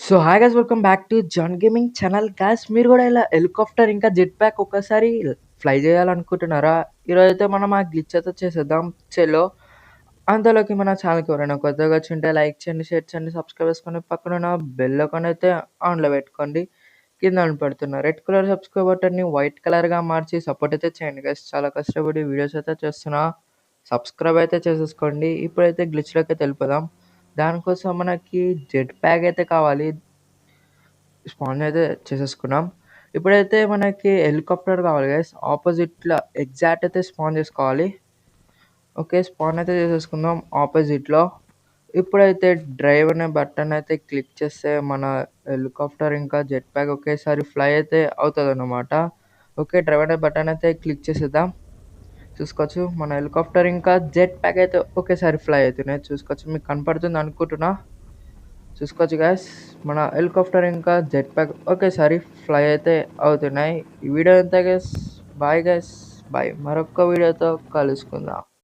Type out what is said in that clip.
So hi guys, welcome back to John gaming channel. Guys, మీరు కూడా ఇలా helicopter ఇంకా జెట్ ప్యాక్ ఒక్కసారి ఫ్లై చేయాలనుకుంటున్నారా? ఈరోజైతే మనం ఆ గ్లిచ్ అయితే చేసేద్దాం. చెలో అంతలోకి మన ఛానల్కి ఎవరైనా కొత్తగా వచ్చి ఉంటే లైక్ చేయండి, షేర్ చేయండి, సబ్స్క్రైబ్ చేసుకొని పక్కన బెల్ ఐకాన్ అయితే ఆన్లో పెట్టుకోండి. కింద పడుతున్న రెడ్ కలర్ సబ్స్క్రైబ్ బటన్ని వైట్ కలర్గా మార్చి సపోర్ట్ అయితే చేయండి గైస్. చాలా కష్టపడి వీడియోస్ అయితే చేస్తున్నా, సబ్స్క్రైబ్ అయితే చేసేసుకోండి. ఇప్పుడైతే గ్లిచ్లోకి అయితే వెళ్ళిపోదాం. దానికోసం మనకి జెట్ ప్యాక్ అయితే కావాలి. స్పాన్ అయితే చేసేసుకున్నాం. ఇప్పుడైతే మనకి హెలికాప్టర్ కావాలి గైస్. ఆపోజిట్లో ఎగ్జాక్ట్ అయితే స్పాన్ చేసుకోవాలి. ఓకే, స్పాన్ అయితే చేసేసుకుందాం ఆపోజిట్లో. ఇప్పుడైతే డ్రైవ్ అనే బటన్ అయితే క్లిక్ చేస్తే మన హెలికాప్టర్ ఇంకా జెట్ ప్యాక్ ఒకేసారి ఫ్లై అయితే అవుతుంది అన్నమాట. ఓకే, డ్రైవ్ అనే బటన్ అయితే క్లిక్ చేసేద్దాం. చూసుకోవచ్చు మన హెలికాప్టర్ ఇంకా జెట్ ప్యాక్ అయితే ఒకేసారి ఫ్లై అవుతున్నాయి. చూసుకోవచ్చు, మీకు కనపడుతుంది అనుకుంటున్నా. చూసుకోవచ్చు గైస్, మన హెలికాప్టర్ ఇంకా జెట్ ప్యాక్ ఒకేసారి ఫ్లై అయితే అవుతున్నాయి. ఈ వీడియో అంతా గైస్. Bye guys, bye. మరొక వీడియోతో కలుసుకుందాం.